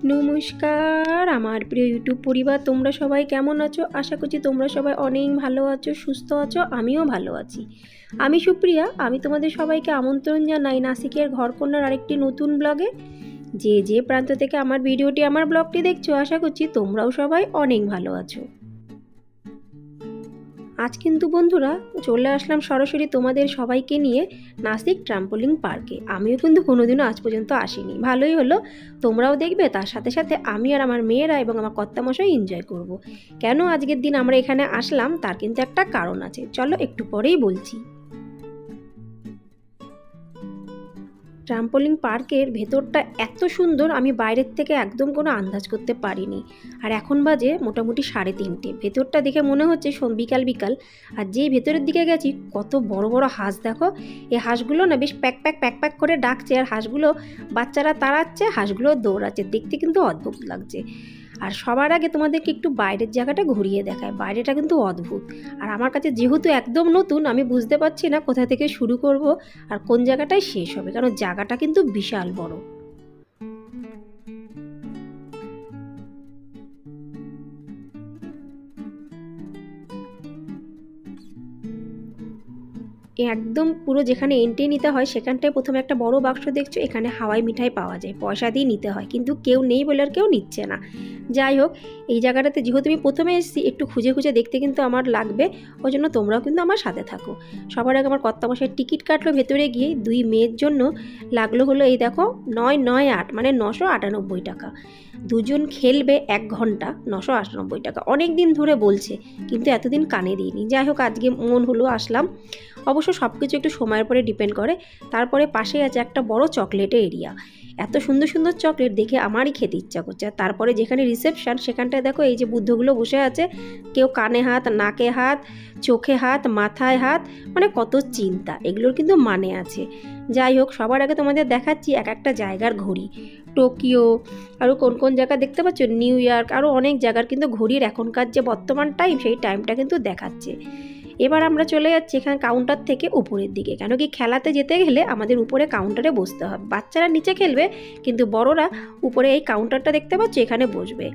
নমস্কার আমার প্রিয় ইউটিউব পরিবার, তোমরা সবাই কেমন আছো? আশা করছি তোমরা সবাই অনেক ভালো আছো, সুস্থ আছো। আমিও ভালো আছি। আমি সুপ্রিয়া। আমি তোমাদের সবাইকে আমন্ত্রণ জানাই নাসিকের ঘরকন্যার আরেকটি নতুন ব্লগে। যে যে প্রান্ত থেকে আমার ভিডিওটি, আমার ব্লগটি দেখছো, আশা করছি তোমরাও সবাই অনেক ভালো আছো। আজ কিন্তু বন্ধুরা চলে আসলাম সরাসরি তোমাদের সবাইকে নিয়ে নাসিক ট্রাম্পোলিন পার্কে। আমিও কিন্তু কোনোদিনও আজ পর্যন্ত আসিনি। ভালোই হলো, তোমরাও দেখবে, তার সাথে সাথে আমি আর আমার মেয়েরা এবং আমার কর্তামশাই এনজয় করব। কেন আজকের দিন আমরা এখানে আসলাম তার কিন্তু একটা কারণ আছে, চলো একটু পরেই বলছি। ট্রাম্পোলিন পার্কের ভেতরটা এত সুন্দর, আমি বাইরের থেকে একদম কোনো আন্দাজ করতে পারিনি। আর এখন বাজে মোটামুটি 3:30। ভেতরটা দেখে মনে হচ্ছে বিকাল বিকাল। আর যেই ভেতরের দিকে গেছি, কত বড় বড় হাঁস দেখো। এই হাঁসগুলো না বেশ প্যাক প্যাক প্যাক প্যাক করে ডাকছে, আর হাঁসগুলো বাচ্চারা তাড়াচ্ছে, হাঁসগুলো দৌড়াচ্ছে। দেখতে কিন্তু অদ্ভুত লাগছে। আর সবার আগে তোমাদেরকে একটু বাইরের জায়গাটা ঘুরিয়ে দেখায়। বাইরেটা কিন্তু অদ্ভুত। আর আমার কাছে যেহেতু একদম নতুন, আমি বুঝতে পারছি না কোথা থেকে শুরু করব আর কোন জায়গাটায় শেষ হবে, কারণ জায়গাটা কিন্তু বিশাল বড়। একদম পুরো যেখানে এন্ট্রি নিতে হয় সেখানটায় প্রথমে একটা বড় বাক্স দেখছো, এখানে হাওয়াই মিঠাই পাওয়া যায়, পয়সা দিয়ে নিতে হয়, কিন্তু কেউ নেই বলে আর কেউ নিচ্ছে না। যাই হোক, এই জায়গাটাতে যেহেতু আমি প্রথমে এসেছি, একটু খুঁজে খুঁজে দেখতে কিন্তু আমার লাগবে, ওই জন্য তোমরাও কিন্তু আমার সাথে থাকো। সবার আগে আমার কর্তামশাই টিকিট কাটলো ভেতরে গিয়ে। 2 মেয়ের জন্য লাগলো হলো এই দেখো 998 মানে 998 টাকা। দুজন খেলবে 1 ঘন্টা, 998 টাকা। অনেক দিন ধরে বলছে, কিন্তু এতদিন কানে দিইনি। যাই হোক, আজকে মন হলো আসলাম। অবশ্য সব কিছু একটু সময়ের পরে ডিপেন্ড করে। তারপরে পাশেই আছে একটা বড় চকলেটের এরিয়া। এত সুন্দর সুন্দর চকলেট দেখে আমারই খেতে ইচ্ছা করছে। আর তারপরে যেখানে রিসেপশন, সেখানটায় দেখো এই যে বুদ্ধগুলো বসে আছে, কেউ কানে হাত, নাকে হাত, চোখে হাত, মাথায় হাত, মানে কত চিন্তা। এগুলোর কিন্তু মানে আছে। যাই হোক, সবার আগে তোমাদের দেখাচ্ছি এক একটা জায়গার ঘড়ি। টোকিও, আরও কোন কোন জায়গা দেখতে পাচ্ছ, নিউ ইয়র্ক, আরও অনেক জায়গার কিন্তু ঘড়ির এখনকার যে বর্তমান টাইম, সেই টাইমটা কিন্তু দেখাচ্ছে। এবার আমরা চলে যাচ্ছি এখানে কাউন্টার থেকে উপরের দিকে, কেন কি খেলাতে যেতে গেলে আমাদের উপরে কাউন্টারে বসতে হবে। বাচ্চারা নিচে খেলবে, কিন্তু বড়রা উপরে এই কাউন্টারটা দেখতে পাচ্ছ, এখানে বসবে।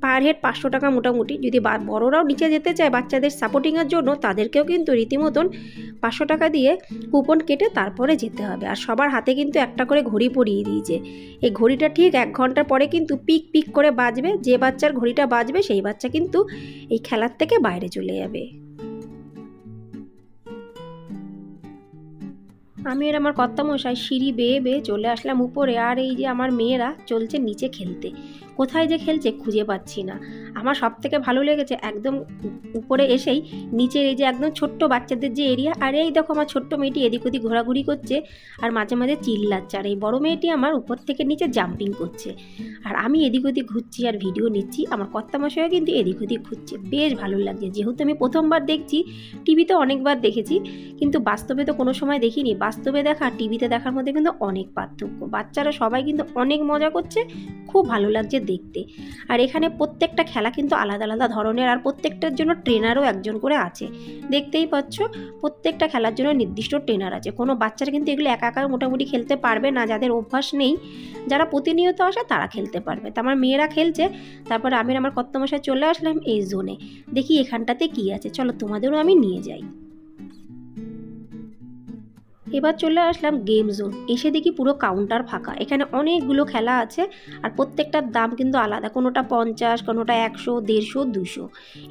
পার হেড 500 টাকা মোটামুটি। যদি বড়রাও নিচে যেতে চায় বাচ্চাদের সাপোর্টিংয়ের জন্য, তাদেরকেও কিন্তু রীতিমতন 500 টাকা দিয়ে কুপন কেটে তারপরে যেতে হবে। আর সবার হাতে কিন্তু একটা করে ঘড়ি পরিয়ে দিয়েছে। এই ঘড়িটা ঠিক 1 ঘন্টার পরে কিন্তু পিক পিক করে বাজবে। যে বাচ্চার ঘড়িটা বাজবে সেই বাচ্চা কিন্তু এই খেলার থেকে বাইরে চলে যাবে। আমি আর আমার কর্তামশাই সিঁড়ি বেয়ে বেয়ে চলে আসলাম উপরে। আর এই যে আমার মেয়েরা চলছে নিচে খেলতে। কোথায় যে খেলছে খুঁজে পাচ্ছি না। আমার সব থেকে ভালো লেগেছে একদম উপরে এসেই নিচের এই যে একদম ছোট্ট বাচ্চাদের যে এরিয়া। আর এই দেখো আমার ছোট্ট মেয়েটি এদিক ওদিক ঘোরাঘুরি করছে আর মাঝে মাঝে চিল্লাচ্ছে। আর এই বড় মেয়েটি আমার উপর থেকে নিচে জাম্পিং করছে। আর আমি এদিক ওদিক ঘুরছি আর ভিডিও নিচ্ছি। আমার কর্তামশাইও কিন্তু এদিক ওদিক ঘুরছে। বেশ ভালো লাগছে। যেহেতু আমি প্রথমবার দেখছি, টিভিতে অনেকবার দেখেছি, কিন্তু বাস্তবে তো কোনো সময় দেখিনি। বাস্তবে দেখা টিভিতে দেখার মধ্যে কিন্তু অনেক পার্থক্য। বাচ্চারা সবাই কিন্তু অনেক মজা করছে, খুব ভালো লাগছে দেখতে। আর এখানে প্রত্যেকটা খেলা কিন্তু আলাদা আলাদা ধরনের, আর প্রত্যেকটার জন্য ট্রেনারও একজন করে আছে। দেখতেই পাচ্ছ, প্রত্যেকটা খেলার জন্য নির্দিষ্ট ট্রেনার আছে। কোনো বাচ্চারা কিন্তু এগুলো একা একা মোটামুটি খেলতে পারবে না, যাদের অভ্যাস নেই। যারা প্রতিনিয়ত আসে তারা খেলতে পারবে। তো আমার মেয়েরা খেলছে। তারপরে আমি আমার কর্তামশাই চলে আসলাম এই জোনে। দেখি এখানটাতে কি আছে, চলো তোমাদেরও আমি নিয়ে যাই। এবার চলে আসলাম গেম জোন। এসে দেখি পুরো কাউন্টার ফাঁকা। এখানে অনেকগুলো খেলা আছে, আর প্রত্যেকটার দাম কিন্তু আলাদা। কোনোটা 50, কোনোটা 100, 150, 200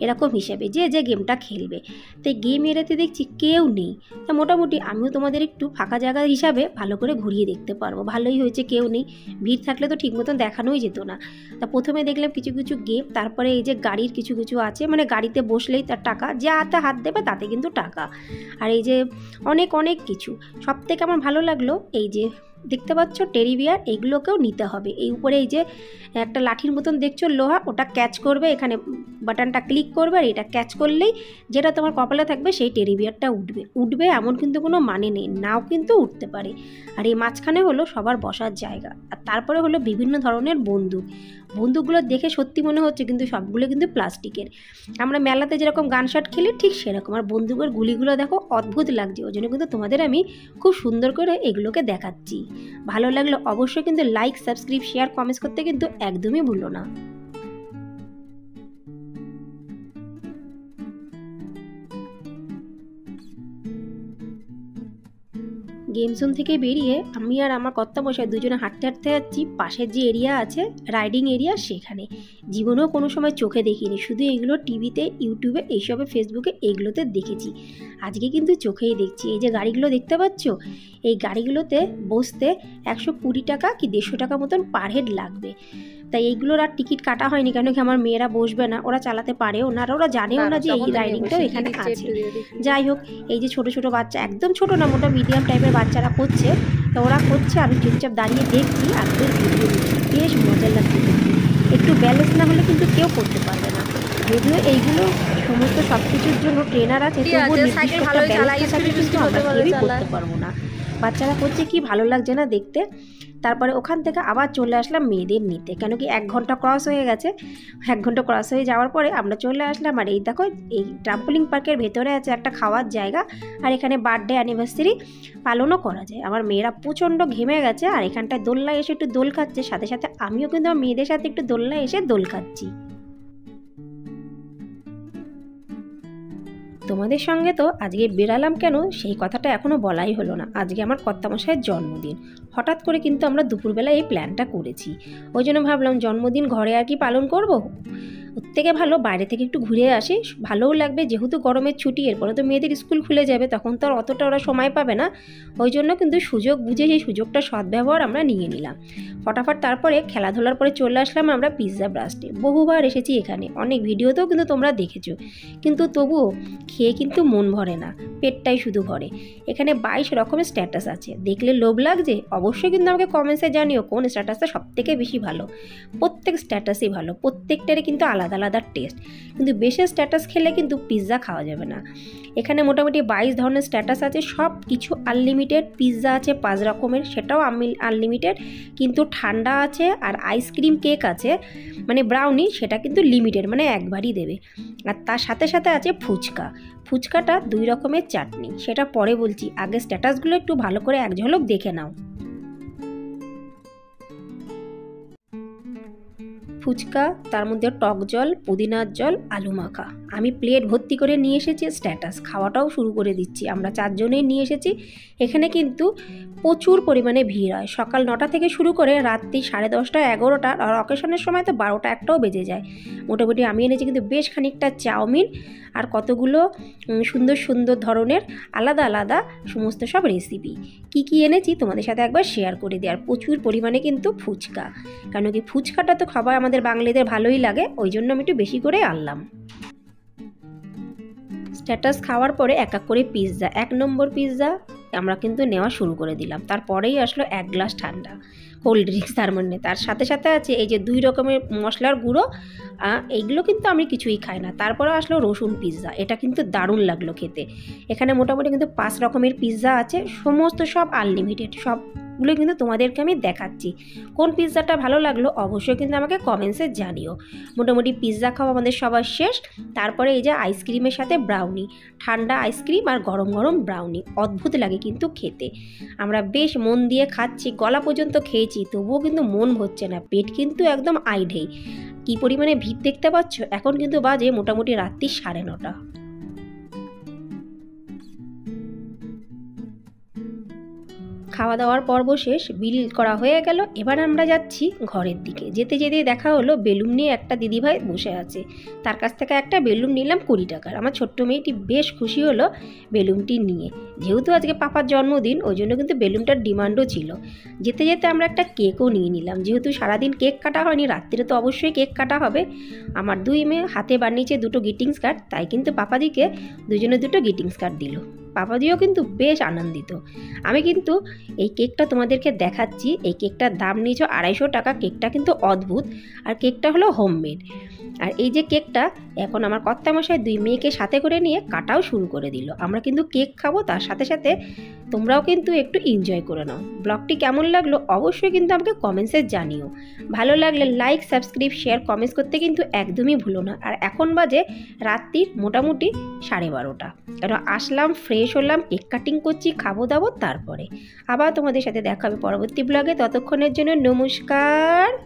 এরকম হিসেবে, যে যে গেমটা খেলবে। তাই গেম এড়াতে দেখছি কেউ নেই। তা মোটামুটি আমিও তোমাদের একটু ফাঁকা জায়গা হিসাবে ভালো করে ঘুরিয়ে দেখতে পারবো। ভালোই হয়েছে কেউ নেই। ভিড় থাকলে তো ঠিক মতন দেখানোই যেত না। তা প্রথমে দেখলাম কিছু কিছু গেম, তারপরে এই যে গাড়ির কিছু কিছু আছে, মানে গাড়িতে বসলেই তার টাকা, যে হাতে হাত দেবে তাতে কিন্তু টাকা। আর এই যে অনেক অনেক কিছু। সব থেকে আমার ভালো লাগলো এই যে দেখতে পাচ্ছ টেডি বিয়ার, এগুলোকেও নিতে হবে। এই উপরে এই যে একটা লাঠির মতন দেখছো লোহা, ওটা ক্যাচ করবে, এখানে বাটনটা ক্লিক করবে, আর এটা ক্যাচ করলেই যেটা তোমার কপালে থাকবে সেই টেডি বিয়ারটা উঠবে। উঠবে এমন কিন্তু কোনো মানে নেই, নাও কিন্তু উঠতে পারে। আর এই মাঝখানে হলো সবার বসার জায়গা। আর তারপরে হলো বিভিন্ন ধরনের বন্দুক। বন্দুকগুলো দেখে সত্যি মনে হচ্ছে কিন্তু সবগুলো কিন্তু প্লাস্টিকের। আমরা মেলাতে যেরকম গানশট খেলি ঠিক সেরকম। আর বন্দুকের গুলিগুলো দেখো অদ্ভুত লাগছে, ওই জন্য কিন্তু তোমাদের আমি খুব সুন্দর করে এগুলোকে দেখাচ্ছি। ভালো লাগলে অবশ্যই কিন্তু লাইক, সাবস্ক্রাইব, শেয়ার, কমেন্টস করতে কিন্তু একদমই ভুলো না। গেম জোন থেকে বেরিয়ে আমি আর আমার কর্তামশাই দুজনে হাঁটতে হাঁটতে যাচ্ছি পাশের যে এরিয়া আছে রাইডিং এরিয়া, সেখানে। জীবনেও কোনো সময় চোখে দেখিনি, শুধু এগুলো টিভিতে, ইউটিউবে, এইসবে, ফেসবুকে এইগুলোতে দেখেছি। আজকে কিন্তু চোখেই দেখছি। এই যে গাড়িগুলো দেখতে পাচ্ছ, এই গাড়িগুলোতে বসতে 120 টাকা কি 150 টাকা মতন পার হেড লাগবে। তাই এইগুলোর আর টিকিট কাটা হয়নি, কেন কি আমার মেয়েরা বসবে না, ওরা চালাতে পারেও না, আর ওরা জানেও না যে এই রাইডিংটাও এখানে আছে। যাই হোক, এই যে ছোট ছোট বাচ্চা, একদম ছোট না, মোটা মিডিয়াম টাইপের বাচ্চারা করছে, তো ওরা করছে, আমি চুপচাপ দাঁড়িয়ে দেখছি আর ওদের ভিডিও দিচ্ছি। বেশ মজা লাগছে দেখতে। একটু ব্যালেন্স না হলে কিন্তু কেউ করতে পারবে না। যদিও এইগুলো সমস্ত সব কিছুর জন্য ট্রেনার আছে, তবুও নির্দিষ্ট একটা ব্যালেন্স থাকলে কিন্তু আমরা কেউই করতে পারবো না। বাচ্চারা করছে কি ভালো লাগছে না দেখতে। তারপরে ওখান থেকে আবার চলে আসলাম মেয়েদের নিতে, কেন কি 1 ঘন্টা ক্রস হয়ে গেছে। 1 ঘন্টা ক্রস হয়ে যাওয়ার পরে আমরা চলে আসলাম। আর এই দেখো, এই ট্রাম্পোলিন পার্কের ভেতরে আছে একটা খাওয়ার জায়গা, আর এখানে বার্থডে অ্যানিভার্সারি পালনও করা যায়। আমার মেয়েরা প্রচণ্ড ঘেমে গেছে, আর এখানটায় দোলনায় এসে একটু দোল খাচ্ছে, সাথে সাথে আমিও কিন্তু আমার মেয়েদের সাথে একটু দোলনায় এসে দোল খাচ্ছি। তোমাদের সঙ্গে তো আজকে বেরালাম কেন সেই কথাটা এখনও বলাই হলো না। আজকে আমার কর্তামশাইয়ের জন্মদিন। হঠাৎ করে কিন্তু আমরা দুপুরবেলা এই প্ল্যানটা করেছি। ওই জন্য ভাবলাম জন্মদিন ঘরে আর কি পালন করব, ওর থেকে ভালো বাইরে থেকে একটু ঘুরে আসি, ভালোও লাগবে। যেহেতু গরমের ছুটি, এরপরে তো মেয়েদের স্কুল খুলে যাবে, তখন তো আর অতটা ওরা সময় পাবে না। ওই জন্য কিন্তু সুযোগ বুঝে সেই সুযোগটা সদ্ব্যবহার আমরা নিয়ে নিলাম ফটাফট। তারপরে খেলাধুলার পরে চলে আসলাম আমরা পিৎজা ব্রাস্টে। বহুবার এসেছি এখানে, অনেক ভিডিওতেও কিন্তু তোমরা দেখেছো, কিন্তু তবুও খেয়ে কিন্তু মন ভরে না, পেটটাই শুধু ভরে। এখানে 22 রকমের স্ট্যাটাস আছে, দেখলে লোভ লাগছে। অবশ্যই কিন্তু আমাকে কমেন্টসে জানিও কোন স্ট্যাটাসটা সবথেকে বেশি ভালো। প্রত্যেক স্ট্যাটাসই ভালো, প্রত্যেকটারই কিন্তু আলাদা আলাদা টেস্ট, কিন্তু বেশি স্ট্যাটাস খেলে কিন্তু পিৎজা খাওয়া যাবে না। এখানে মোটামুটি 22 ধরনের স্ট্যাটাস আছে, সব কিছু আনলিমিটেড। পিৎজা আছে 5 রকমের, সেটাও আনলিমিটেড, কিন্তু ঠান্ডা আছে। আর আইসক্রিম কেক আছে, মানে ব্রাউনি, সেটা কিন্তু লিমিটেড, মানে একবারই দেবে। আর তার সাথে সাথে আছে ফুচকা। ফুচকাটা 2 রকমের চাটনি, সেটা পরে বলছি, আগে স্ট্যাটাসগুলো একটু ভালো করে এক ঝলক দেখে নাও। ফুচকা, তার মধ্যে টক জল, পুদিনার জল, আলু মাখা। আমি প্লেট ভর্তি করে নিয়ে এসেছি, স্ট্যাটাস খাওয়াটাও শুরু করে দিচ্ছি। আমরা 4 জনেই নিয়ে এসেছি। এখানে কিন্তু প্রচুর পরিমাণে ভিড় হয়, সকাল 9টা থেকে শুরু করে রাত্রি 10:30, 11টা, আর অকেশনের সময় তো 12টা 1টাও বেজে যায়। মোটামুটি আমি এনেছি কিন্তু বেশ খানিকটা চাউমিন, আর কতগুলো সুন্দর সুন্দর ধরনের আলাদা আলাদা সমস্ত সব রেসিপি। কি কি এনেছি তোমাদের সাথে একবার শেয়ার করে দিই। আর প্রচুর পরিমাণে কিন্তু ফুচকা, কারণ কি ফুচকাটা তো খাবার আমাদের বাঙালিদের ভালোই লাগে, ওই জন্য আমি একটু বেশি করে আনলাম। স্ট্যাটাস খাওয়ার পরে এক এক করে পিৎজা, 1 নম্বর পিৎজা আমরা কিন্তু নেওয়া শুরু করে দিলাম। তারপরেই আসলো 1 গ্লাস ঠান্ডা কোল্ড ড্রিঙ্কস, তার মানে তার সাথে সাথে আছে এই যে 2 রকমের মশলার গুঁড়ো, এইগুলো কিন্তু আমি কিছুই খাই না। তারপরে আসলো রসুন পিৎজা, এটা কিন্তু দারুণ লাগলো খেতে। এখানে মোটামুটি কিন্তু 5 রকমের পিৎজা আছে, সমস্ত সব আনলিমিটেড, সবগুলো কিন্তু তোমাদেরকে আমি দেখাচ্ছি। কোন পিৎজাটা ভালো লাগলো অবশ্যই কিন্তু আমাকে কমেন্টসে জানিও। মোটামুটি পিৎজা খাওয়া আমাদের সবার শেষ। তারপরে এই যে আইসক্রিমের সাথে ব্রাউনি, ঠান্ডা আইসক্রিম আর গরম গরম ব্রাউনি, অদ্ভুত লাগে কিন্তু খেতে। আমরা বেশ মন দিয়ে খাচ্ছি, গলা পর্যন্ত খেয়েছি, তবুও কিন্তু মন ভরছে না, পেট কিন্তু একদম আইঢেই। কী পরিমাণে ভিড় দেখতে পাচ্ছ। এখন কিন্তু বাজে মোটামুটি রাত্রি 9:30। খাওয়া দাওয়ার পর্ব শেষ, বিল করা হয়ে গেল। এবার আমরা যাচ্ছি ঘরের দিকে। যেতে যেতে দেখা হলো বেলুন নিয়ে একটা দিদিভাই বসে আছে, তার কাছ থেকে একটা বেলুন নিলাম 20 টাকার। আমার ছোট্ট মেয়েটি বেশ খুশি হলো বেলুনটি নিয়ে, যেহেতু আজকে পাপার জন্মদিন, ওই জন্য কিন্তু বেলুনটার ডিমান্ডও ছিল। যেতে যেতে আমরা একটা কেকও নিয়ে নিলাম, যেহেতু সারাদিন কেক কাটা হয়নি, রাত্রিরে তো অবশ্যই কেক কাটা হবে। আমার 2 মেয়ে হাতে বানিয়েছে 2টো গ্রিটিংস কার্ড, তাই কিন্তু পাপাদিকে দুজনে 2টো গ্রিটিংস কার্ড দিল। পাপাদিও কিন্তু বেশ আনন্দিত। আমি কিন্তু এই কেকটা তোমাদেরকে দেখাচ্ছি। এই কেকটার দাম নিয়েছ 250 টাকা। কেকটা কিন্তু অদ্ভুত, আর কেকটা হলো হোমমেড। আর এই যে কেকটা এখন আমার কর্তামশাই 2 মেয়েকে সাথে করে নিয়ে কাটাও শুরু করে দিল। আমরা কিন্তু কেক খাবো, তার সাথে সাথে তোমরাও কিন্তু একটু এনজয় করে নাও। ব্লগটি কেমন লাগলো অবশ্যই কিন্তু আমাকে কমেন্টসে জানিও। ভালো লাগলে লাইক, সাবস্ক্রাইব, শেয়ার, কমেন্টস করতে কিন্তু একদমই ভুলো না। আর এখন বাজে রাত্রির মোটামুটি 12:30, কারণ আসলাম ফ্রেশ ফ্রেশ হলাম, কেক কাটিং করছি, খাবো দাবো, তারপরে আবার তোমাদের সাথে দেখা হবে পরবর্তী ব্লগে। ততক্ষণের জন্য নমস্কার।